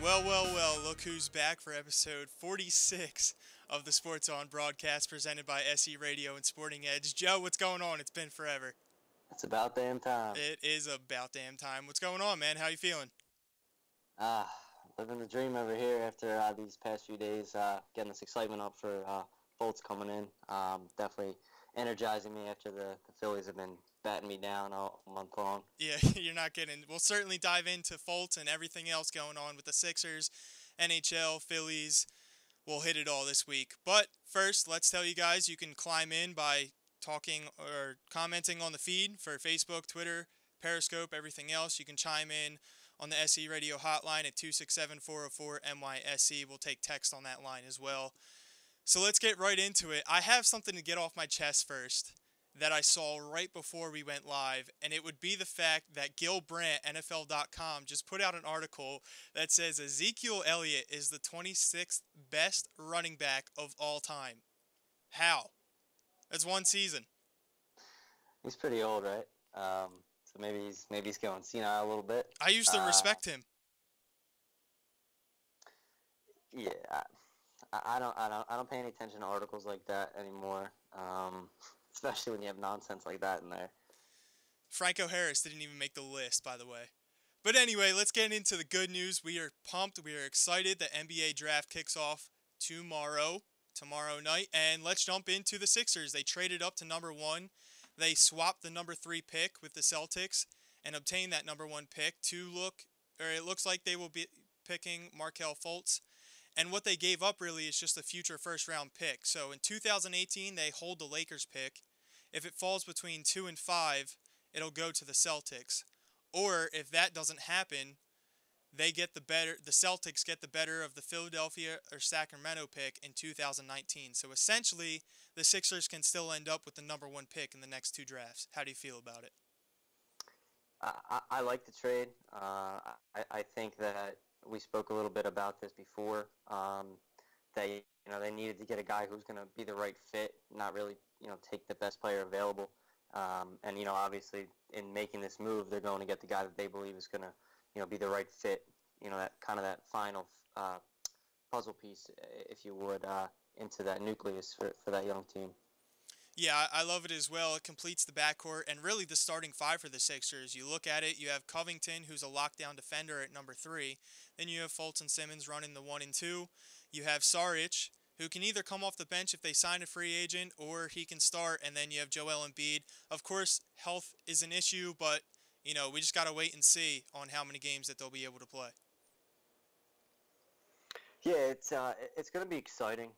Well, look who's back for episode 46 of the Sports On broadcast presented by SE Radio and Sporting Edge. Joe, what's going on? It's been forever. It's about damn time. It is about damn time. What's going on, man? How you feeling? Ah, living the dream over here after these past few days, getting this excitement up for Bolts coming in. Definitely energizing me after the Phillies have been batting me down all month long. Yeah, you're not kidding. We'll certainly dive into Fultz and everything else going on with the Sixers, NHL, Phillies. We'll hit it all this week. But first, let's tell you guys you can climb in by talking or commenting on the feed for Facebook, Twitter, Periscope, everything else. You can chime in on the SE Radio hotline at 267-404-MYSE. We'll take text on that line as well. So let's get right into it. I have something to get off my chest first that I saw right before we went live, and it would be the fact that Gil Brandt, NFL.com, just put out an article that says Ezekiel Elliott is the 26th best running back of all time. How? That's one season. He's pretty old, right? So maybe he's going senile a little bit. I used to respect him. Yeah, I don't pay any attention to articles like that anymore. Especially when you have nonsense like that in there. Franco Harris didn't even make the list, by the way. But anyway, let's get into the good news. We are pumped. We are excited. The NBA draft kicks off tomorrow night. And let's jump into the Sixers. They traded up to number 1. They swapped the number 3 pick with the Celtics and obtained that number 1 pick it looks like they will be picking Markelle Fultz. And what they gave up really is just a future first-round pick. So in 2018, they hold the Lakers pick. If it falls between 2 and 5, it'll go to the Celtics. Or if that doesn't happen, the Celtics get the better of the Philadelphia or Sacramento pick in 2019. So essentially, the Sixers can still end up with the number 1 pick in the next 2 drafts. How do you feel about it? I like the trade. I think that we spoke a little bit about this before. They needed to get a guy who's going to be the right fit, not really take the best player available. And obviously in making this move, they're going to get the guy that they believe is going to be the right fit. That final puzzle piece, if you would, into that nucleus for that young team. Yeah, I love it as well. It completes the backcourt and really the starting 5 for the Sixers. You look at it, you have Covington, who's a lockdown defender at number 3. Then you have Fultz and Simmons running the 1 and 2. You have Saric, who can either come off the bench if they sign a free agent or he can start. And then you have Joel Embiid. Of course, health is an issue, but, we just got to wait and see on how many games that they'll be able to play. Yeah, it's going to be exciting.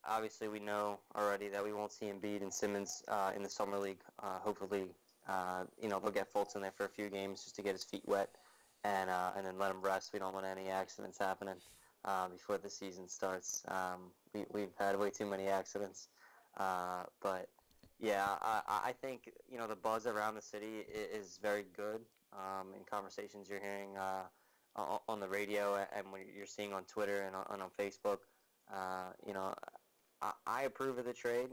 Obviously we know already that we won't see Embiid and Simmons in the summer league. Hopefully, they'll get Fultz in there for a few games just to get his feet wet, and then let him rest. We don't want any accidents happening before the season starts. We've had way too many accidents, but yeah, I think the buzz around the city is very good. In conversations you're hearing on the radio and what you're seeing on Twitter and on Facebook. I approve of the trade.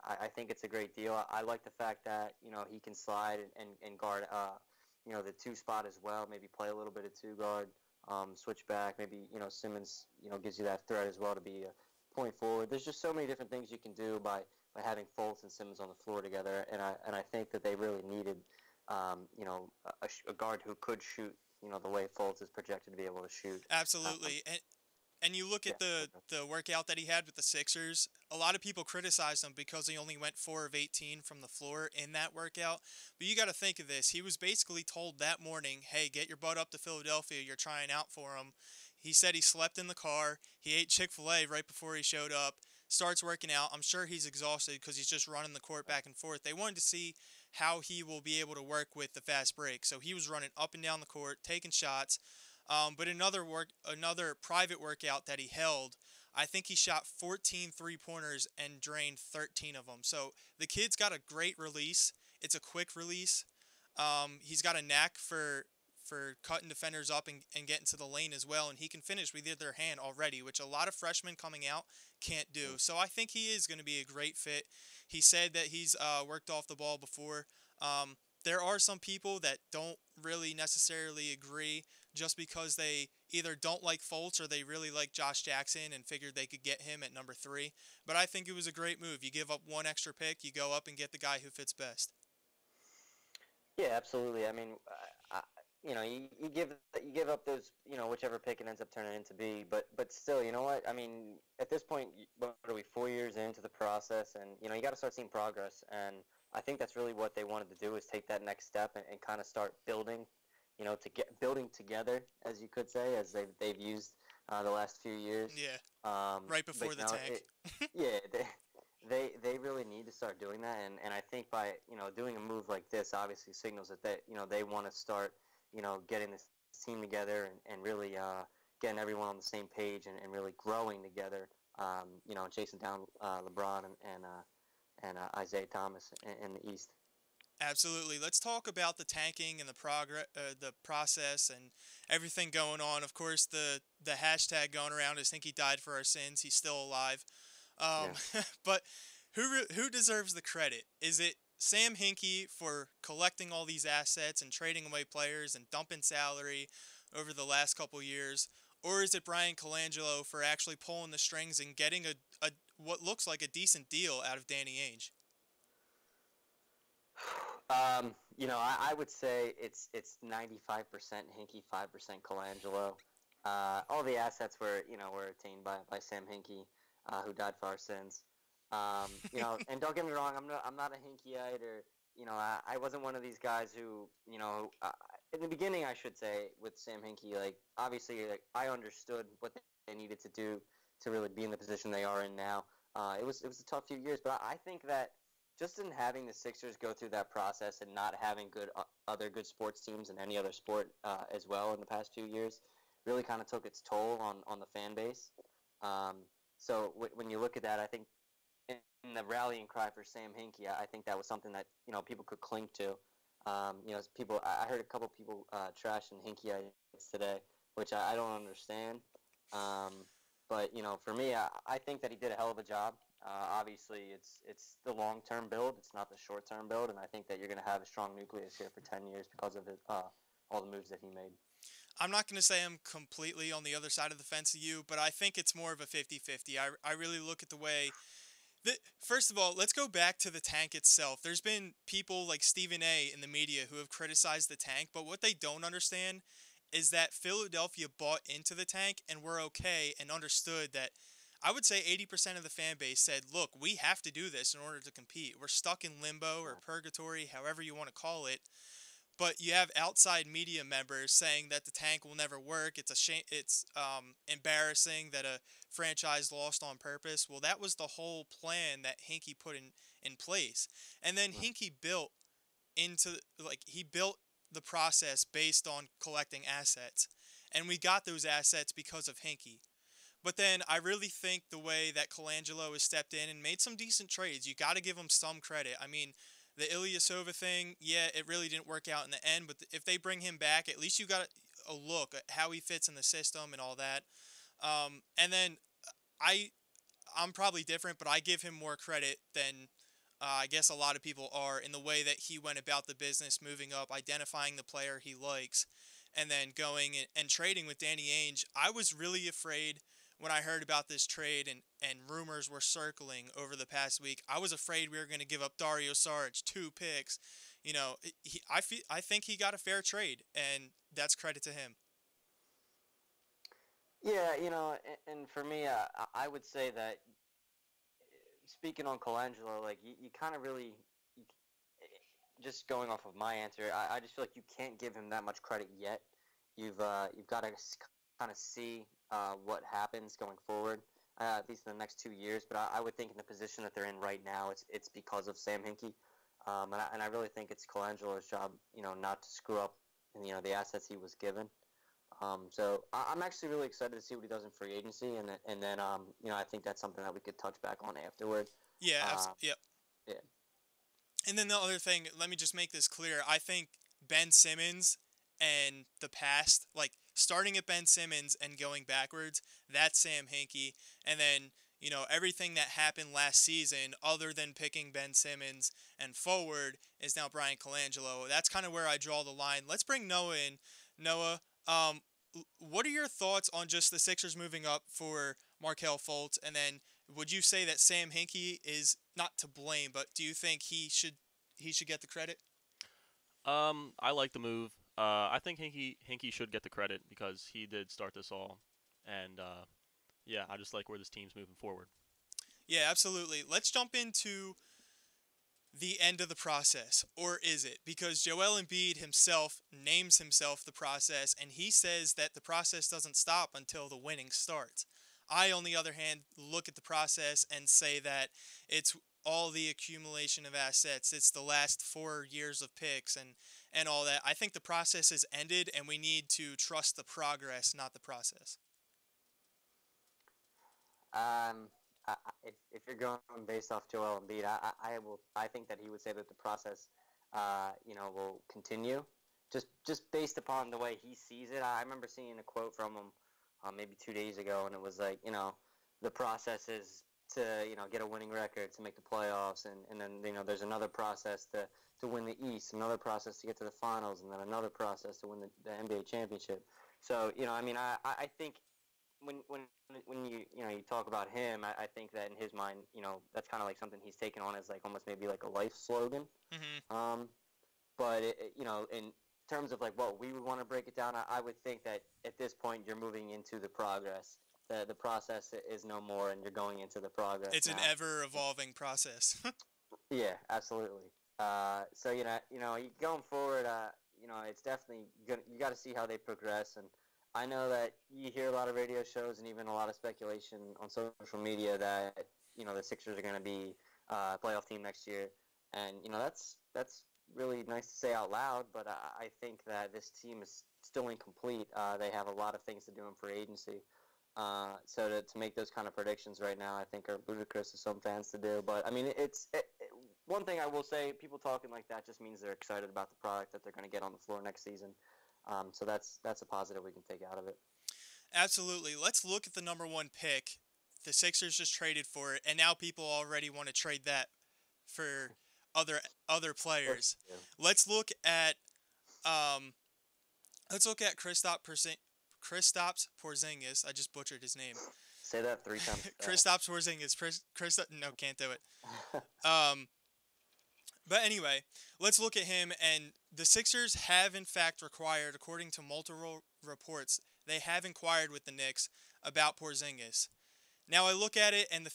I think it's a great deal. I like the fact that he can slide and guard the 2 spot as well. Maybe play a little bit of 2 guard, switch back. Maybe Simmons gives you that threat as well to be a point forward. There's just so many different things you can do by having Fultz and Simmons on the floor together. And I think that they really needed a guard who could shoot the way Fultz is projected to be able to shoot. Absolutely. And you look at the workout that he had with the Sixers, a lot of people criticized him because he only went 4 of 18 from the floor in that workout. But you got to think of this. He was basically told that morning, hey, get your butt up to Philadelphia. You're trying out for him. He said he slept in the car. He ate Chick-fil-A right before he showed up. Starts working out. I'm sure he's exhausted because he's just running the court back and forth. They wanted to see how he will be able to work with the fast break. So he was running up and down the court, taking shots. But another private workout that he held, I think he shot 14 three-pointers and drained 13 of them. So the kid's got a great release. It's a quick release. He's got a knack for cutting defenders up and getting to the lane as well, and he can finish with either hand already, which a lot of freshmen coming out can't do. So I think he is going to be a great fit. He said that he's worked off the ball before. There are some people that don't really necessarily agree just because they either don't like Fultz or they really like Josh Jackson and figured they could get him at number 3. But I think it was a great move. You give up one extra pick, you go up and get the guy who fits best. Yeah, absolutely. I mean, you give up those, whichever pick it ends up turning into be, but still, you know what? I mean, at this point, what are we 4 years into the process, and you got to start seeing progress. And I think that's really what they wanted to do, is take that next step and kind of start building, to get building together, as you could say, as they've used the last few years. Yeah, right But before the tank. yeah, they really need to start doing that, and I think by doing a move like this obviously signals that they want to start getting this team together and really getting everyone on the same page and really growing together. Chasing down LeBron and Isaiah Thomas in the East. Absolutely. Let's talk about the tanking and the process, and everything going on. Of course, the hashtag going around is "think he died for our sins." He's still alive. Um, Yeah. but who deserves the credit? Is it Sam Hinkie for collecting all these assets and trading away players and dumping salary over the last couple years, or is it Brian Colangelo for actually pulling the strings and getting a what looks like a decent deal out of Danny Ainge? I would say it's 95% Hinkie, 5% Colangelo. All the assets were attained by Sam Hinkie, who died for our sins. And don't get me wrong, I'm not a Hinkieite, or I wasn't one of these guys who in the beginning, I should say, with Sam Hinkie, like obviously, like I understood what they needed to do to really be in the position they are in now. It was a tough few years, but I think that just in having the Sixers go through that process and not having other good sports teams in any other sport as well in the past few years really kind of took its toll on the fan base. So when you look at that, I think in the rallying cry for Sam Hinkie, I think that was something that people could cling to. People. I heard a couple people trashing Hinkie today, which I don't understand. But for me, I think that he did a hell of a job. Obviously, it's the long-term build. It's not the short-term build, and I think that you're going to have a strong nucleus here for 10 years because of all the moves that he made. I'm not going to say I'm completely on the other side of the fence of you, but I think it's more of a 50-50. I really look at the way first of all, let's go back to the tank itself. There's been people like Stephen A. in the media who have criticized the tank, but what they don't understand is that Philadelphia bought into the tank and were okay and understood that. I would say 80% of the fan base said, look, we have to do this in order to compete. We're stuck in limbo or purgatory, however you want to call it. But you have outside media members saying that the tank will never work. It's a shame. It's embarrassing that a franchise lost on purpose. Well, that was the whole plan that Hinkie put in place, and then Hinkie built he built the process based on collecting assets, and we got those assets because of Hinkie. But then I really think the way that Colangelo has stepped in and made some decent trades, you got to give him some credit. I mean, the Ilyasova thing, yeah, it really didn't work out in the end, but if they bring him back, at least you got a look at how he fits in the system and all that. And then I, I'm probably different, but I give him more credit than I guess a lot of people are in the way that he went about the business, moving up, identifying the player he likes, and then going and trading with Danny Ainge. I was really afraid when I heard about this trade and rumors were circling over the past week. I was afraid we were going to give up Dario Saric 2 picks. I think he got a fair trade, and that's credit to him. Yeah, and for me, I would say that speaking on Colangelo, like you kind of really, you, just going off of my answer, I just feel like you can't give him that much credit yet. You've got to kind of see what happens going forward, at least in the next 2 years. But I would think in the position that they're in right now, it's because of Sam Hinkie, and I really think it's Colangelo's job, not to screw up, the assets he was given. So I'm actually really excited to see what he does in free agency, and then I think that's something that we could touch back on afterward. Yeah, yep. Yeah. And then the other thing, let me just make this clear. I think Ben Simmons and the past, like starting at Ben Simmons and going backwards, that's Sam Hinkie. And then, everything that happened last season, other than picking Ben Simmons and forward, is now Brian Colangelo. That's kind of where I draw the line. Let's bring Noah in. Noah, Um, what are your thoughts on just the Sixers moving up for Markelle Fultz? And then would you say that Sam Hinkie is not to blame, but do you think he should get the credit? I like the move. I think Hinkie should get the credit because he did start this all, and yeah, I just like where this team's moving forward. Yeah, absolutely. Let's jump into the end of the process, or is it? Because Joel Embiid himself names himself the process, and he says that the process doesn't stop until the winning starts. I, on the other hand, look at the process and say that it's all the accumulation of assets. It's the last 4 years of picks and all that. I think the process has ended, and we need to trust the progress, not the process. If you're going based off Joel Embiid, I think that he would say that the process, will continue, just based upon the way he sees it. I remember seeing a quote from him, maybe 2 days ago, and it was like, the process is to get a winning record to make the playoffs, and then there's another process to win the East, another process to get to the finals, and then another process to win the NBA championship. So I think when you talk about him, I think that in his mind, that's kind of like something he's taken on as like almost maybe like a life slogan. Hmm. Um, but in terms of like what we would want to break it down, I would think that at this point you're moving into the progress. The process is no more, and you're going into the progress It's an now. ever evolving process. Yeah, absolutely. So going forward, it's definitely good. You got to see how they progress, and I know that you hear a lot of radio shows and even a lot of speculation on social media that the Sixers are going to be a playoff team next year, and that's really nice to say out loud. But I think that this team is still incomplete. They have a lot of things to do in free agency. So to make those kind of predictions right now, I think are ludicrous to some fans to do. But I mean, one thing I will say: people talking like that just means they're excited about the product that they're going to get on the floor next season. So that's a positive we can take out of it. Absolutely. Let's look at the number one pick. The Sixers just traded for it, and now people already want to trade that for other other Of course players. they do. Let's look at um, let's look at Kristaps Porzingis. I just butchered his name. Say that 3 times fast. Kristaps Porzingis. No, can't do it. Um, but anyway, let's look at him. And the Sixers have, in fact, required, according to multiple reports, they have inquired with the Knicks about Porzingis. Now I look at it, and the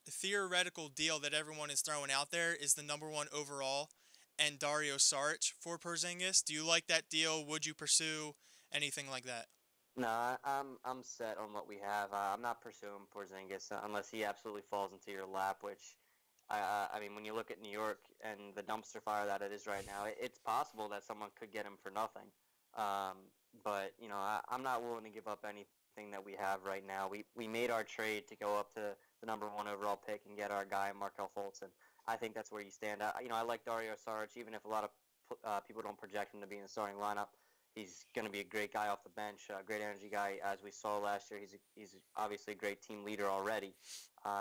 theoretical deal that everyone is throwing out there is the number one overall and Dario Saric for Porzingis. Do you like that deal? Would you pursue anything like that? No, I'm set on what we have. I'm not pursuing Porzingis unless he absolutely falls into your lap. Which, I mean, when you look at New York and the dumpster fire that it is right now, it's possible that someone could get him for nothing. Um, but I'm not willing to give up anything that we have right now. We made our trade to go up to the number one overall pick and get our guy Markel Fultz, and I think that's where you stand. I like Dario Saric, even if a lot of people don't project him to be in the starting lineup. He's going to be a great guy off the bench, a great energy guy, as we saw last year. He's obviously a great team leader already.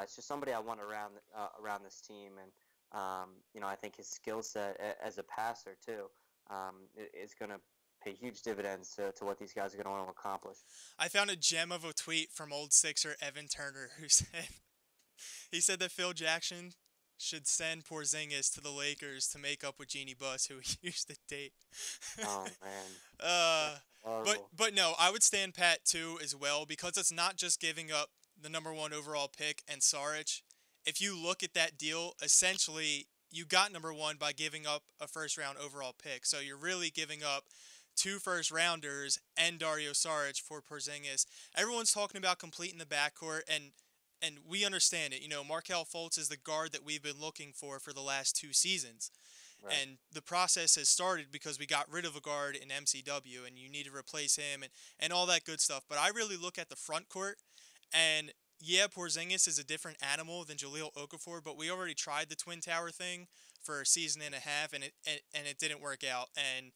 It's just somebody I want around this team, and I think his skill set as a passer too is going to pay huge dividends to what these guys are going to want to accomplish. I found a gem of a tweet from old Sixer Evan Turner who said he said that Phil Jackson should send Porzingis to the Lakers to make up with Jeannie Buss, who he used to date. Oh man, uh, that's but horrible. but no, I would stand pat too as well because it's not just giving up the number one overall pick and Saric. If you look at that deal, essentially you got number one by giving up a first round overall pick. So you're really giving up two first rounders and Dario Saric for Porzingis. Everyone's talking about completing the backcourt, and we understand it. Markel Fultz is the guard that we've been looking for the last 2 seasons. Right. And the process has started because we got rid of a guard in MCW, and you need to replace him and all that good stuff. But I really look at the front court, and yeah, Porzingis is a different animal than Jahlil Okafor, but we already tried the Twin Tower thing for a season and a half, and it didn't work out. And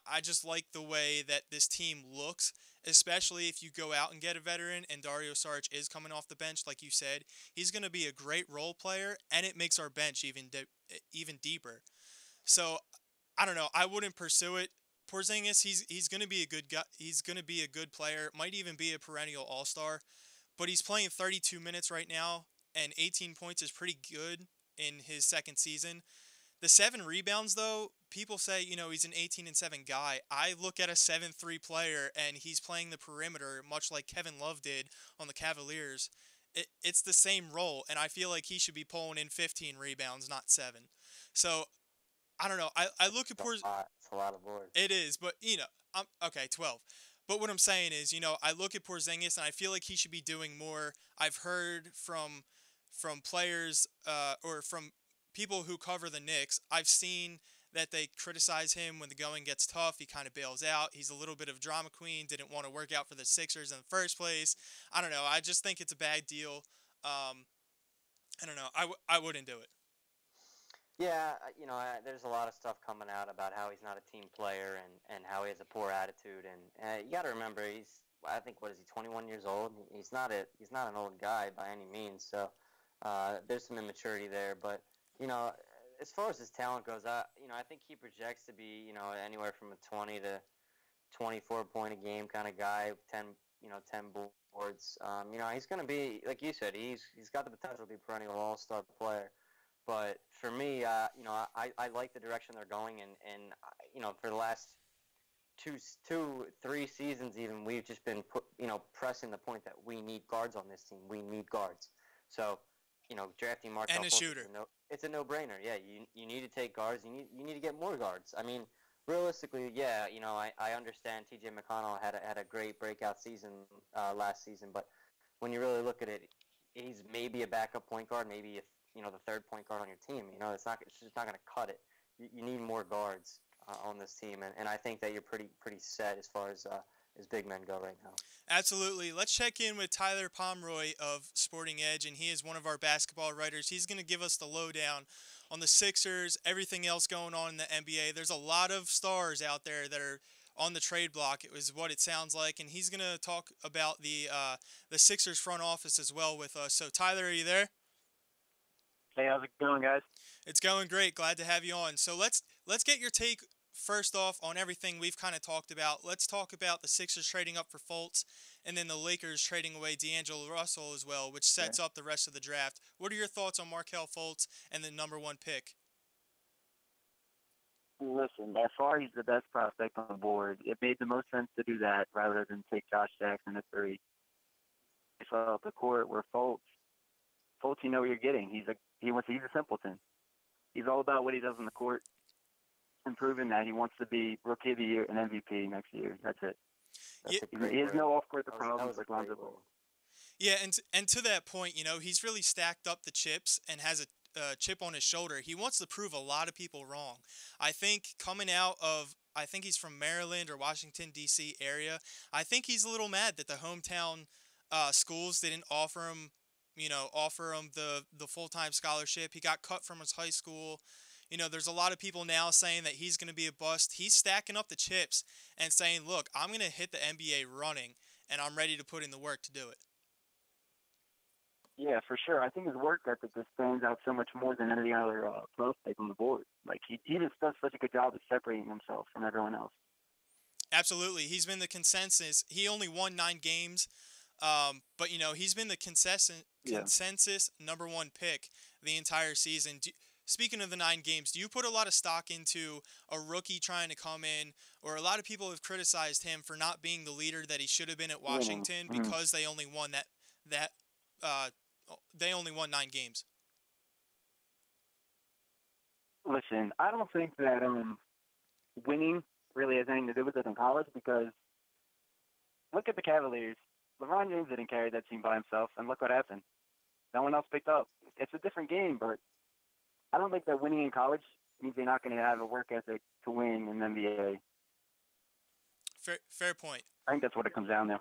I just like the way that this team looks, especially if you go out and get a veteran. And Dario Saric is coming off the bench, like you said. He's going to be a great role player, and it makes our bench even deeper. So I don't know. I wouldn't pursue it. Porzingis, he's going to be a good guy. He's going to be a good player. Might even be a perennial All-Star. But he's playing 32 minutes right now, and 18 points is pretty good in his second season. The 7 rebounds, though, people say, he's an 18 and 7 guy. I look at a 7-3 player, and he's playing the perimeter, much like Kevin Love did on the Cavaliers. It's the same role, and I feel like he should be pulling in 15 rebounds, not 7. So, I don't know. I look at It's a lot of boards. It is, but, I'm okay, 12. But what I'm saying is, I look at Porzingis, and I feel like he should be doing more. I've heard from players or from people who cover the Knicks, I've seen that they criticize him when the going gets tough. He kind of bails out. He's a little bit of drama queen, didn't want to work out for the Sixers in the first place. I don't know. I just think it's a bad deal. I don't know. I wouldn't do it. Yeah, there's a lot of stuff coming out about how he's not a team player and how he has a poor attitude. And you got to remember, I think, what is he, 21 years old? He's not an old guy by any means. So there's some immaturity there. But, as far as his talent goes, I think he projects to be, anywhere from a 20 to 24 point a game kind of guy, 10 boards. He's going to be, like you said, he's got the potential to be a perennial all-star player. But for me, I like the direction they're going, and for the last 3 seasons even, we've just been pressing the point that we need guards on this team. We need guards. So, drafting Markelle and a Fultz, shooter. It's a no-brainer. Yeah, you need to take guards. You need to get more guards. I mean, realistically, yeah, I understand T.J. McConnell had a great breakout season last season, but when you really look at it, he's maybe a backup point guard, maybe the third point guard on your team. It's just not going to cut it. You need more guards on this team, and I think that you're pretty set as far as big men go right now. Absolutely. Let's check in with Tyler Pomeroy of Sporting Edge, and he is one of our basketball writers. He's going to give us the lowdown on the Sixers, everything else going on in the NBA. There's a lot of stars out there that are on the trade block. It was what it sounds like, and he's going to talk about the Sixers front office as well with us. So, Tyler, are you there? Hey, how's it going, guys? It's going great. Glad to have you on. So let's get your take first off on everything we've kind of talked about. Let's talk about the Sixers trading up for Fultz, and then the Lakers trading away D'Angelo Russell as well, which sets up the rest of the draft. What are your thoughts on Markelle Fultz and the number 1 pick? Listen, as far as he's the best prospect on the board, it made the most sense to do that rather than take Josh Jackson at 3. He saw the court where Fultz, you know what you're getting. He's a simpleton. He's all about what he does on the court and proving that he wants to be Rookie of the Year and MVP next year. That's it. He has no off-court problems like Lonzo Ball. Yeah, and to that point, he's really stacked up the chips and has a chip on his shoulder. He wants to prove a lot of people wrong. I think I think he's from Maryland or Washington, D.C. area. I think he's a little mad that the hometown schools didn't offer him the full-time scholarship. He got cut from his high school. There's a lot of people now saying that he's going to be a bust. He's stacking up the chips and saying, look, I'm going to hit the NBA running, and I'm ready to put in the work to do it. Yeah, for sure. I think his work ethic just stands out so much more than any other prospect on the board. Like, he just does such a good job of separating himself from everyone else. Absolutely. He's been the consensus. He only won 9 games. But he's been the consensus number 1 pick the entire season. Speaking of the 9 games, do you put a lot of stock into a rookie trying to come in, or a lot of people have criticized him for not being the leader that he should have been at Washington because they only won they only won 9 games? Listen, I don't think that winning really has anything to do with it in college, because look at the Cavaliers. LeBron James didn't carry that team by himself, and look what happened. No one else picked up. It's a different game, but I don't think that winning in college means you're not going to have a work ethic to win in the NBA. Fair point. I think that's what it comes down to.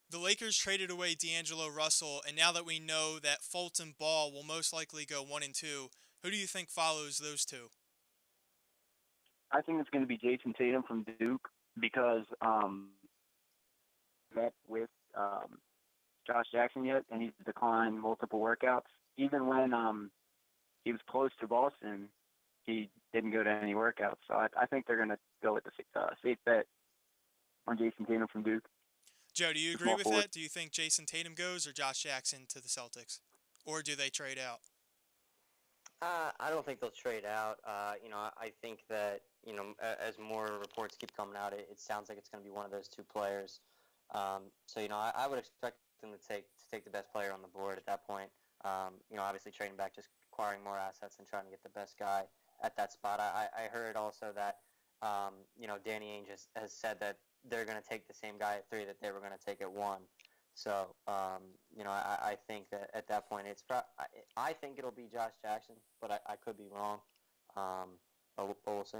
The Lakers traded away D'Angelo Russell, and now that we know that Fultz and Ball will most likely go 1 and 2, who do you think follows those two? I think it's going to be Jason Tatum from Duke, because met with Josh Jackson yet, and he's declined multiple workouts. Even when he was close to Boston, he didn't go to any workouts. So I think they're going to go with the safe bet on Jason Tatum from Duke. Joe, do you agree Small with forward. that? Do you think Jason Tatum goes or Josh Jackson to the Celtics? Or do they trade out? I don't think they'll trade out. I think that, as more reports keep coming out, it sounds like it's going to be one of those two players. I would expect them to take the best player on the board at that point. Obviously trading back, just acquiring more assets and trying to get the best guy at that spot. I heard also that, Danny Ainge has said that they're going to take the same guy at 3 that they were going to take at 1. So, I think that at that point I think it'll be Josh Jackson, but I could be wrong. But we'll see.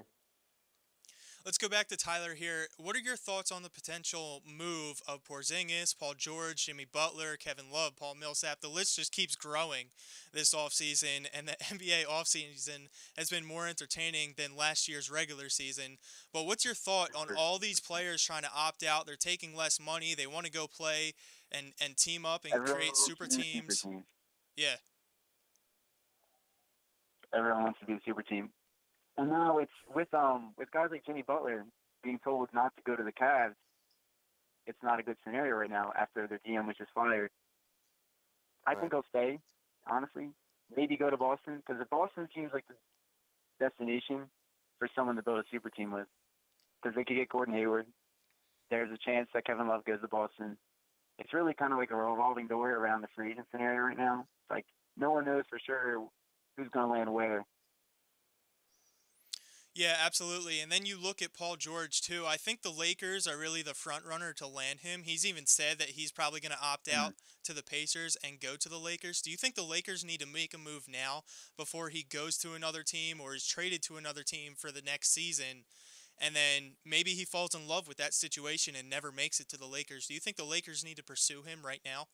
Let's go back to Tyler here. What are your thoughts on the potential move of Porzingis, Paul George, Jimmy Butler, Kevin Love, Paul Millsap? The list just keeps growing this offseason, and the NBA offseason has been more entertaining than last year's regular season. But what's your thought on all these players trying to opt out? They're taking less money. They want to go play and team up and Everyone create wants super to do teams. super team. Yeah. Everyone wants to do a super team. And now it's with guys like Jimmy Butler being told not to go to the Cavs. It's not a good scenario right now after their GM was just fired. I think he'll stay, honestly. Maybe go to Boston, because if Boston seems like the destination for someone to build a super team with, because they could get Gordon Hayward. There's a chance that Kevin Love goes to Boston. It's really kind of like a revolving door around the free agent scenario right now. It's like no one knows for sure who's going to land where. Yeah, absolutely. And then you look at Paul George, too. I think the Lakers are really the front runner to land him. He's even said that he's probably going to opt out to the Pacers and go to the Lakers. Do you think the Lakers need to make a move now before he goes to another team or is traded to another team for the next season? And then maybe he falls in love with that situation and never makes it to the Lakers. Do you think the Lakers need to pursue him right now?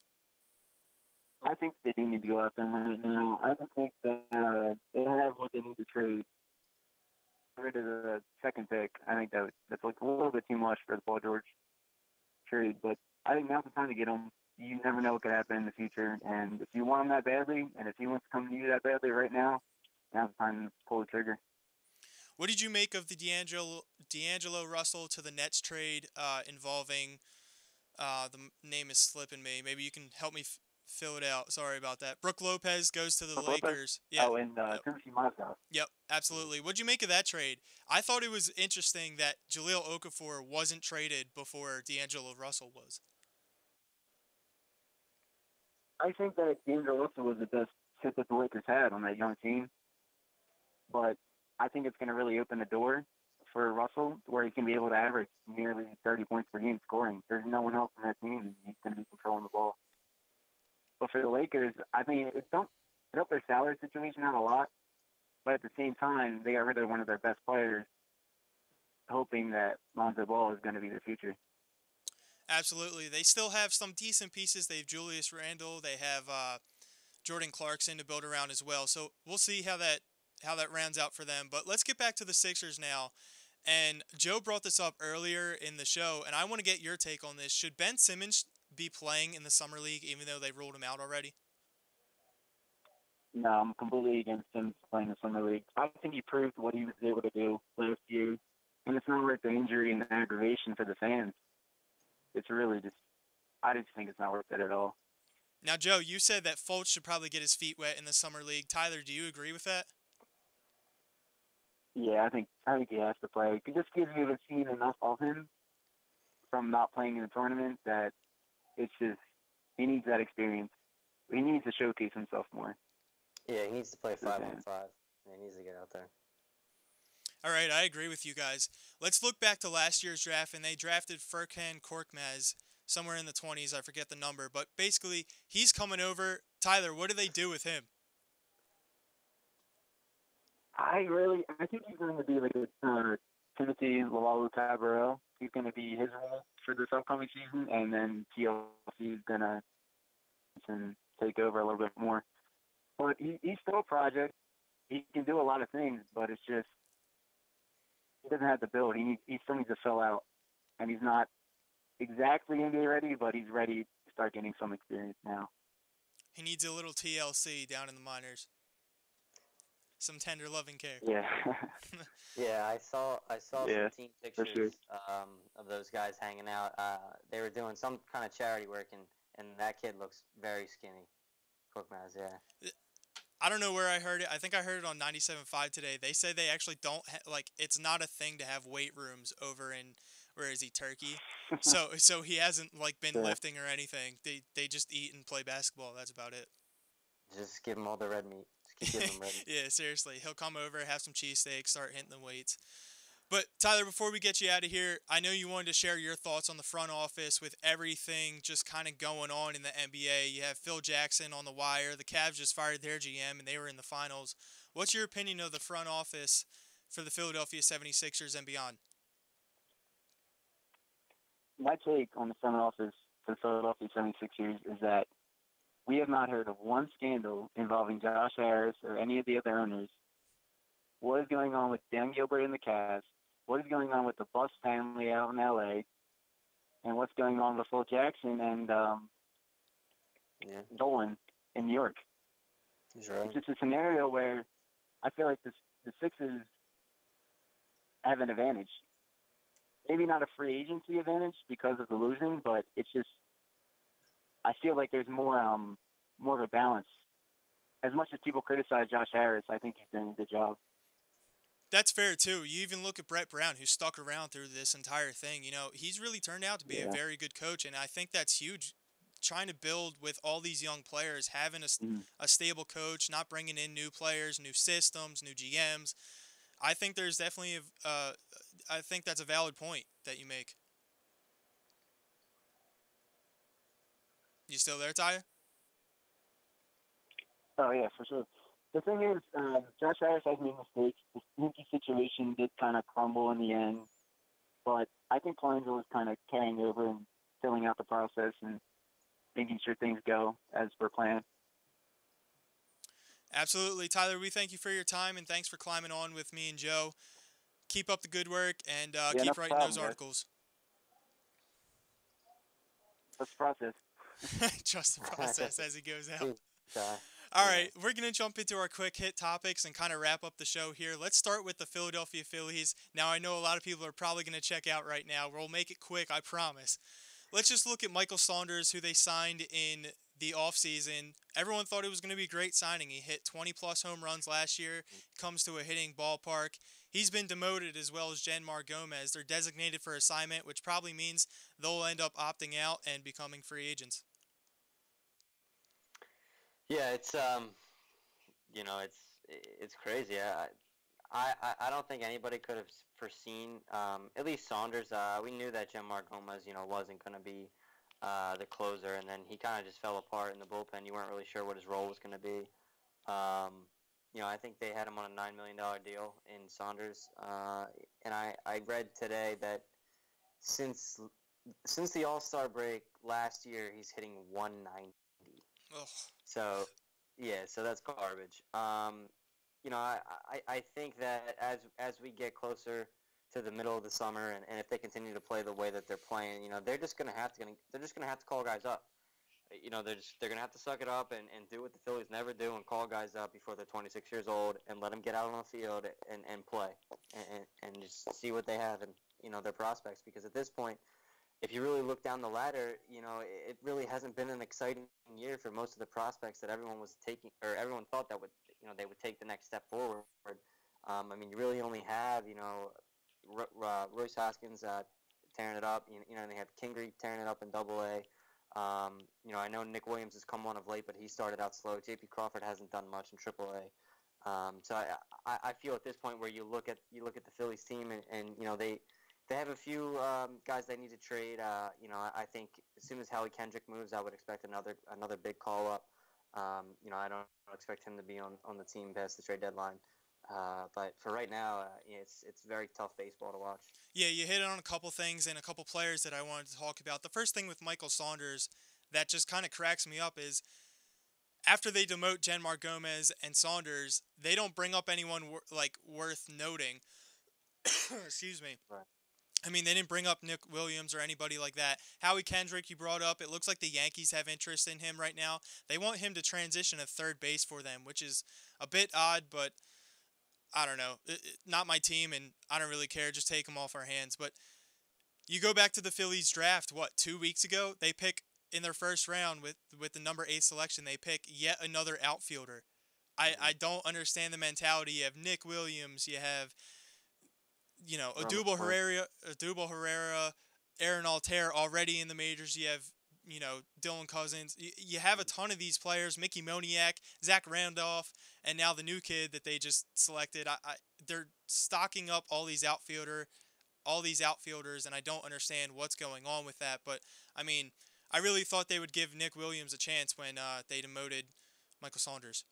I think they do need to go out there right now. I don't think that they have what they need to trade. Rid of the second pick. I think that's like a little bit too much for the Paul George trade, but I think now's the time to get him. You never know what could happen in the future, and if you want him that badly, and if he wants to come to you that badly right now, now's the time to pull the trigger. What did you make of the D'Angelo Russell to the Nets trade involving name is slipping me. Maybe you can help me fill it out. Sorry about that. Brook Lopez goes to the Lopez? Lakers. Yeah. Oh, and Timothy Mozgov. Yep, absolutely. What'd you make of that trade? I thought it was interesting that Jahlil Okafor wasn't traded before D'Angelo Russell was. I think that D'Angelo Russell was the best fit that the Lakers had on that young team, but I think it's going to really open the door for Russell where he can be able to average nearly 30 points per game scoring. There's no one else on that team, and he's going to be controlling the ball. But for the Lakers, I mean, it helped their salary situation out a lot, but at the same time, they got rid of one of their best players, hoping that Lonzo Ball is going to be the future. Absolutely. They still have some decent pieces. They have Julius Randle. They have Jordan Clarkson to build around as well. So we'll see how that rounds out for them. But let's get back to the Sixers now. And Joe brought this up earlier in the show, and I want to get your take on this. Should Ben Simmons be playing in the Summer League even though they ruled him out already? No, I'm completely against him playing the Summer League. I think he proved what he was able to do last year, and it's not worth the injury and the aggravation for the fans. It's really I just think it's not worth it at all. Now, Joe, you said that Fultz should probably get his feet wet in the Summer League. Tyler, do you agree with that? Yeah, I think he has to play. Just because we haven't seen enough of him from not playing in the tournament that it's just he needs that experience. He needs to showcase himself more. Yeah, he needs to play 5-on-5. He needs to get out there. All right, I agree with you guys. Let's look back to last year's draft, and they drafted Furkan Korkmaz somewhere in the 20s. I forget the number, but basically he's coming over. Tyler, what do they do with him? I think he's going to be like a Timothy Luwawu-Cabarrot. He's going to be his role for this upcoming season, and then TLC is going to take over a little bit more. But he's still a project. He can do a lot of things, but it's just he doesn't have the build. He still needs to fill out, and he's not exactly NBA ready, but he's ready to start getting some experience now. He needs a little TLC down in the minors. some tender loving care. Yeah. Yeah, I saw Yeah, some team for sure. pictures of those guys hanging out. They were doing some kind of charity work, and that kid looks very skinny. Korkmaz, yeah. I don't know where I heard it. I think I heard it on 97.5 today. They say they actually don't like it's not a thing to have weight rooms over in where is he, Turkey? So he hasn't like been Yeah. lifting or anything. They just eat and play basketball. That's about it. Just give him all the red meat. Just keep giving him red meat. Yeah, seriously. He'll come over, have some cheesesteaks, start hitting the weights. But Tyler, before we get you out of here, I know you wanted to share your thoughts on the front office with everything just kind of going on in the NBA. You have Phil Jackson on the wire. The Cavs just fired their GM and they were in the finals. What's your opinion of the front office for the Philadelphia 76ers and beyond? My take on the front office for the Philadelphia 76ers is that we have not heard of one scandal involving Josh Harris or any of the other owners. What is going on with Dan Gilbert and the Cavs? What is going on with the Buss family out in LA? And what's going on with Phil Jackson and Yeah, Dolan in New York? he's right. It's just a scenario where I feel like the Sixers have an advantage. Maybe not a free agency advantage because of the losing, but it's just I feel like there's more of a balance. As much as people criticize Josh Harris, I think he's doing a good job. That's fair too. You even look at Brett Brown, who stuck around through this entire thing. You know, he's really turned out to be a Yeah. very good coach, and I think that's huge. Trying to build with all these young players, having a stable coach, not bringing in new players, new systems, new GMs. I think there's definitely I think that's a valid point that you make. You still there, Ty? Oh yeah, for sure. The thing is, Josh Harris has made mistakes. The Sneaky situation did kind of crumble in the end, but I think Colangelo was kind of carrying over and filling out the process and making sure things go as per plan. Absolutely, Tyler. We thank you for your time and thanks for climbing on with me and Joe. Keep up the good work and Yeah, no keep writing those problem, guys. articles. That's the process. Trust the process as it goes out. Dude, All right, we're going to jump into our quick hit topics and kind of wrap up the show here. Let's start with the Philadelphia Phillies. Now, I know a lot of people are probably going to check out right now. We'll make it quick, I promise. Let's just look at Michael Saunders, who they signed in the offseason. Everyone thought it was going to be a great signing. He hit 20-plus home runs last year, comes to a hitting ballpark. He's been demoted as well as Janmar Gomez. They're designated for assignment, which probably means they'll end up opting out and becoming free agents. Yeah, it's it's crazy. I don't think anybody could have foreseen, at least Saunders. We knew that Janmar Gomez, wasn't going to be the closer, and then he kind of just fell apart in the bullpen. You weren't really sure what his role was going to be. I think they had him on a $9 million deal in Saunders, and I read today that since the All-Star break last year, he's hitting 190. Ugh. So, yeah, so that's garbage. I think that as we get closer to the middle of the summer, and if they continue to play the way that they're playing, they're just gonna have to call guys up. They're gonna have to suck it up and do what the Phillies never do and call guys up before they're 26 years old and let them get out on the field and play and just see what they have and their prospects, because at this point, if you really look down the ladder, it really hasn't been an exciting year for most of the prospects that everyone was taking, or everyone thought that they would take the next step forward. You really only have, Royce Hoskins tearing it up. They have Kingery tearing it up in Double-A. I know Nick Williams has come on of late, but he started out slow. J.P. Crawford hasn't done much in Triple-A. So I feel at this point where you look at the Phillies team and they have a few guys they need to trade. I think as soon as Howie Kendrick moves, I would expect another big call up. I don't expect him to be on the team past the trade deadline. But for right now, it's very tough baseball to watch. Yeah, you hit on a couple things and a couple players that I wanted to talk about. The first thing with Michael Saunders that just kind of cracks me up is after they demote Janmar Gomez and Saunders, they don't bring up anyone worth noting. Excuse me. Right. They didn't bring up Nick Williams or anybody like that. Howie Kendrick, you brought up. It looks like the Yankees have interest in him right now. They want him to transition to third base for them, which is a bit odd, but I don't know, not my team, and I don't really care. Just take them off our hands. But you go back to the Phillies draft, 2 weeks ago? They pick in their first round with the number 8 selection. They pick yet another outfielder. I don't understand the mentality. You have Nick Williams. You have Odubel Herrera, Aaron Altair already in the majors. You have Dylan Cousins. You have a ton of these players. Mickey Moniak, Zach Randolph, and now the new kid that they just selected. They're stocking up all these outfielders, and I don't understand what's going on with that. But I mean, I really thought they would give Nick Williams a chance when they demoted Michael Saunders.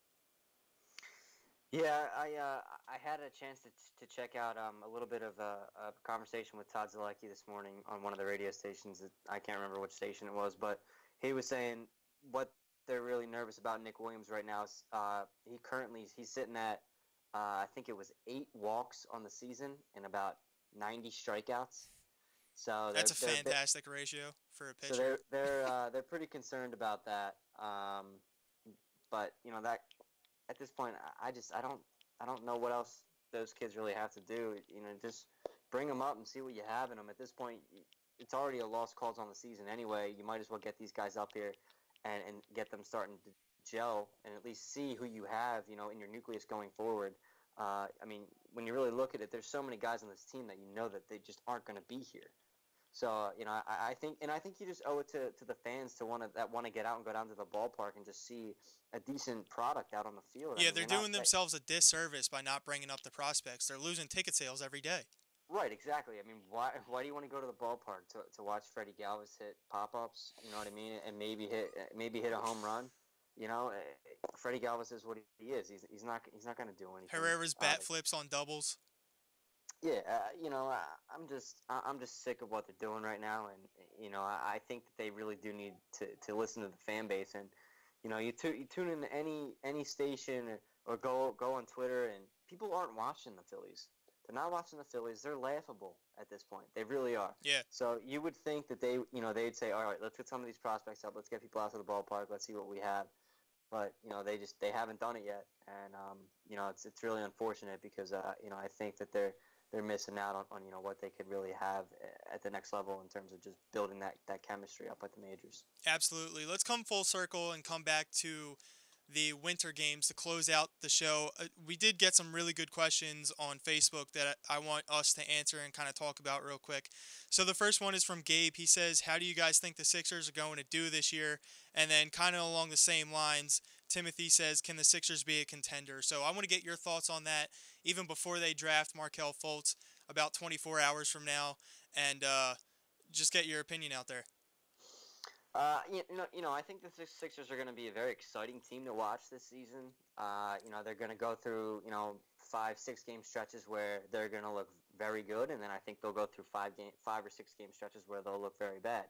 Yeah, I had a chance to check out a little bit of a conversation with Todd Zalecki this morning on one of the radio stations. That I can't remember which station it was, but he was saying what they're really nervous about Nick Williams right now is he's sitting at I think it was 8 walks on the season and about 90 strikeouts. So that's a fantastic ratio for a pitcher. So they're pretty concerned about that. But that. At this point, I don't know what else those kids really have to do. Just bring them up and see what you have in them. At this point, it's already a lost cause on the season anyway. You might as well get these guys up here and get them starting to gel and at least see who you have, in your nucleus going forward. I mean, when you really look at it, there's so many guys on this team that that they just aren't going to be here. So, I think you just owe it to the fans to want to get out and go down to the ballpark and just see a decent product out on the field. Yeah, they're doing themselves a disservice by not bringing up the prospects. They're losing ticket sales every day. Right, exactly. I mean, why do you want to go to the ballpark to watch Freddie Galvis hit pop-ups? You know what I mean? And maybe hit a home run. Freddie Galvis is what he is. He's not going to do anything. Herrera's bat flips on doubles. Yeah, I'm just sick of what they're doing right now, and I think that they really do need to listen to the fan base, and you tune into any station or go on Twitter, and people aren't watching the Phillies. They're not watching the Phillies. They're laughable at this point. They really are. Yeah. So you would think that they'd say, all right, let's get some of these prospects up. Let's get people out to the ballpark. Let's see what we have. But they haven't done it yet, and it's really unfortunate because I think that they're missing out on what they could really have at the next level in terms of just building that chemistry up at the majors. Absolutely. Let's come full circle and come back to the winter games to close out the show. We did get some really good questions on Facebook that I want us to answer and kind of talk about real quick. So the first one is from Gabe. He says, how do you guys think the Sixers are going to do this year? And then kind of along the same lines, Timothy says, can the Sixers be a contender? So I want to get your thoughts on that even before they draft Markelle Fultz about 24 hours from now, and just get your opinion out there. I think the Sixers are going to be a very exciting team to watch this season. They're going to go through 5-6 game stretches where they're going to look very good, and then I think they'll go through 5 or 6 game stretches where they'll look very bad.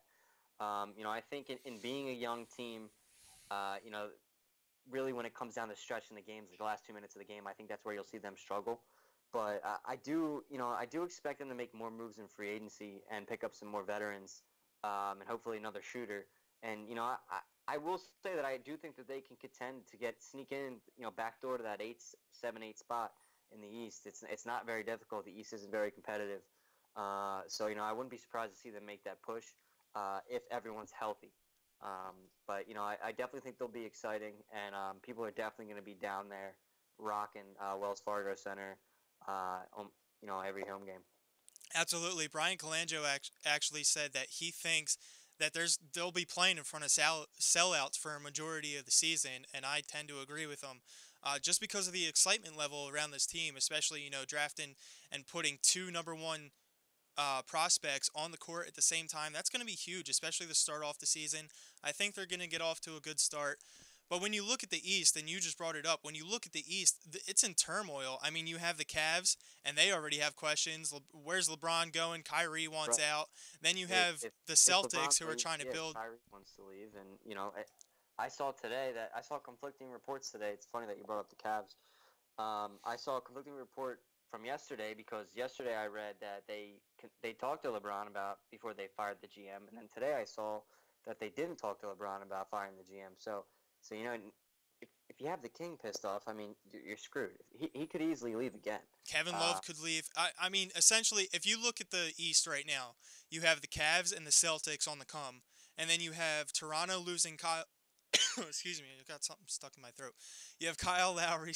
I think in being a young team, really when it comes down to stretching the games, the last 2 minutes of the game, I think that's where you'll see them struggle. But I do expect them to make more moves in free agency and pick up some more veterans, and hopefully another shooter. And I will say that I do think that they can contend to sneak in, backdoor to that 7-8 spot in the East. It's not very difficult. The East isn't very competitive, so I wouldn't be surprised to see them make that push if everyone's healthy. But I definitely think they'll be exciting, and people are definitely going to be down there rocking Wells Fargo Center, every home game. Absolutely. Brian Colangelo actually said that he thinks that they'll be playing in front of sellouts for a majority of the season, and I tend to agree with him. Just because of the excitement level around this team, especially drafting and putting 2 number 1 prospects on the court at the same time, that's going to be huge, especially to start off the season. I think they're going to get off to a good start. But when you look at the East, and you just brought it up, when you look at the East, it's in turmoil. I mean, you have the Cavs, and they already have questions. Where's LeBron going? Kyrie wants out. Then you have the Celtics, who are trying to build. Kyrie wants to leave, and I saw conflicting reports today. It's funny that you brought up the Cavs. I saw a conflicting report from yesterday because yesterday I read that they talked to LeBron about before they fired the GM, and then today I saw that they didn't talk to LeBron about firing the GM. So if if you have the king pissed off, I mean, you're screwed. He could easily leave again. Kevin Love could leave. I mean, essentially, if you look at the East right now, you have the Cavs and the Celtics on the come, and then you have Toronto losing Kyle. Excuse me, I got something stuck in my throat. You have Kyle Lowry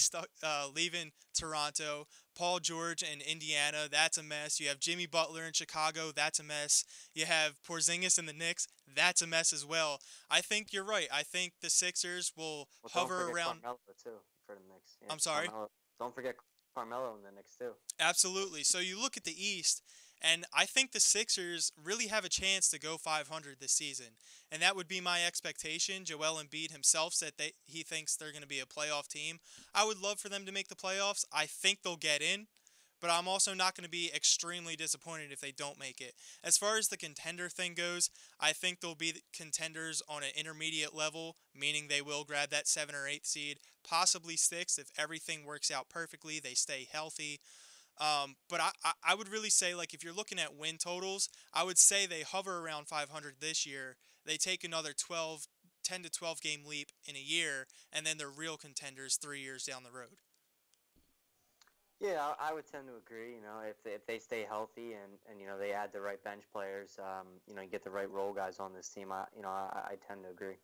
leaving Toronto, Paul George in Indiana. That's a mess. You have Jimmy Butler in Chicago. That's a mess. You have Porzingis in the Knicks. That's a mess as well. I think you're right. I think the Sixers will hover don't forget around. Carmelo too for the Knicks. Yeah, I'm sorry. Carmelo. Don't forget Carmelo in the Knicks too. Absolutely. So you look at the East, and I think the Sixers really have a chance to go 500 this season. And that would be my expectation. Joel Embiid himself said he thinks they're going to be a playoff team. I would love for them to make the playoffs. I think they'll get in, but I'm also not going to be extremely disappointed if they don't make it. As far as the contender thing goes, I think they'll be contenders on an intermediate level, meaning they will grab that 7 or 8 seed, possibly 6 if everything works out perfectly, they stay healthy. But I would really say, like, if you're looking at win totals, I would say they hover around 500 this year. They take another 10 to 12 game leap in a year, and then they're real contenders 3 years down the road. Yeah, I would tend to agree. If they stay healthy and they add the right bench players, you get the right role guys on this team. I tend to agree.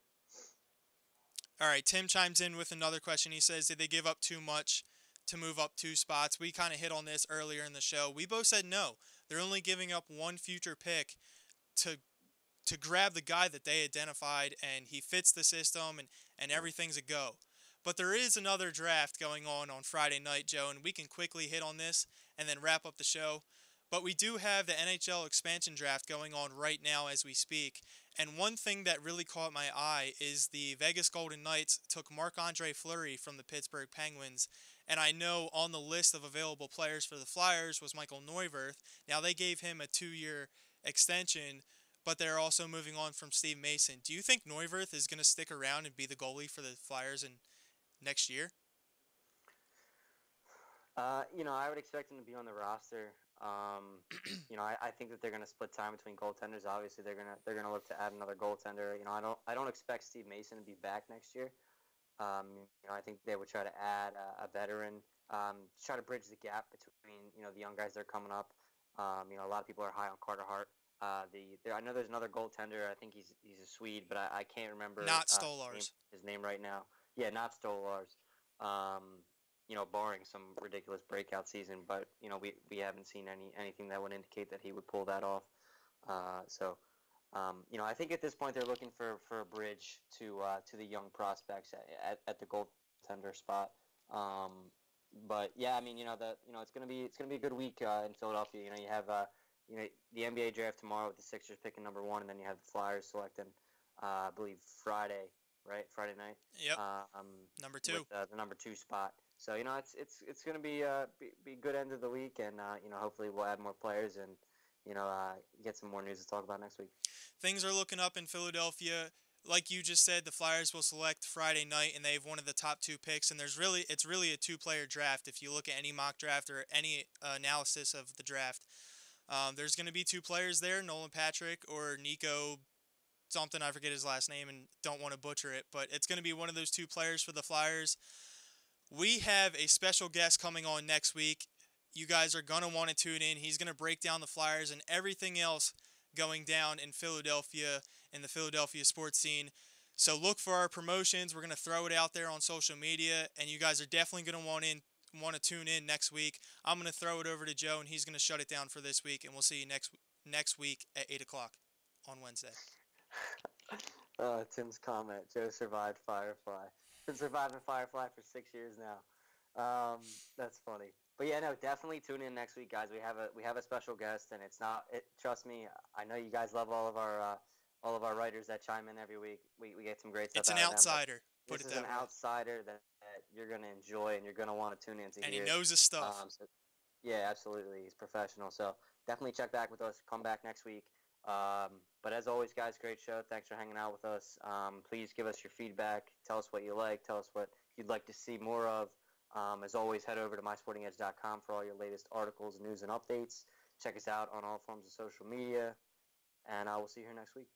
All right, Tim chimes in with another question. He says, did they give up too much to move up 2 spots? We kind of hit on this earlier in the show. We both said no. They're only giving up 1 future pick to grab the guy that they identified, and he fits the system, and everything's a go. But there is another draft going on Friday night, Joe, and we can quickly hit on this and then wrap up the show. But we do have the NHL expansion draft going on right now as we speak. And one thing that really caught my eye is the Vegas Golden Knights took Marc-Andre Fleury from the Pittsburgh Penguins. And I know on the list of available players for the Flyers was Michael Neuwirth. Now they gave him a 2-year extension, but they're also moving on from Steve Mason. Do you think Neuwirth is going to stick around and be the goalie for the Flyers next year? I would expect him to be on the roster. I think that they're going to split time between goaltenders. Obviously, they're gonna look to add another goaltender. I don't expect Steve Mason to be back next year. I think they would try to add a veteran, try to bridge the gap between the young guys that are coming up. A lot of people are high on Carter Hart. I know there's another goaltender. I think he's a Swede, but I can't remember Not Stolars. His name right now. Yeah, not Stolars. Barring some ridiculous breakout season, but we haven't seen anything that would indicate that he would pull that off. I think at this point they're looking for a bridge to the young prospects at the goaltender spot. But yeah, I mean, it's gonna be a good week in Philadelphia. You have the NBA draft tomorrow with the Sixers picking number 1, and then you have the Flyers selecting, I believe Friday, right? Friday night. Yep. Number 2. With, the number 2 spot. So it's going to be be good end of the week, and hopefully we'll add more players and get some more news to talk about next week. Things are looking up in Philadelphia. Like you just said, the Flyers will select Friday night, and they have one of the top 2 picks. And it's really a 2-player draft. If you look at any mock draft or any analysis of the draft, there's going to be 2 players there: Nolan Patrick or Nico something. I forget his last name and don't want to butcher it, but it's going to be one of those 2 players for the Flyers. We have a special guest coming on next week. You guys are going to want to tune in. He's going to break down the Flyers and everything else going down in Philadelphia, in the Philadelphia sports scene. So look for our promotions. We're going to throw it out there on social media, and you guys are definitely going to want to tune in next week. I'm going to throw it over to Joe, and he's going to shut it down for this week, and we'll see you next week at 8 o'clock on Wednesday. Tim's comment, Joe survived Firefly. Been surviving Firefly for 6 years now. That's funny. But yeah, no, definitely tune in next week, guys. We have a special guest, and trust me, I know you guys love all of our writers that chime in every week. We get some great stuff. It's an outsider. This is an outsider that you're gonna enjoy, and you're gonna want to tune in to hear. And he knows his stuff. Yeah, absolutely. He's professional. So definitely check back with us. Come back next week. But as always, guys, great show. Thanks for hanging out with us. Please give us your feedback. Tell us what you like. Tell us what you'd like to see more of. As always, head over to mysportingedge.com for all your latest articles, news, and updates. Check us out on all forms of social media. And I will see you here next week.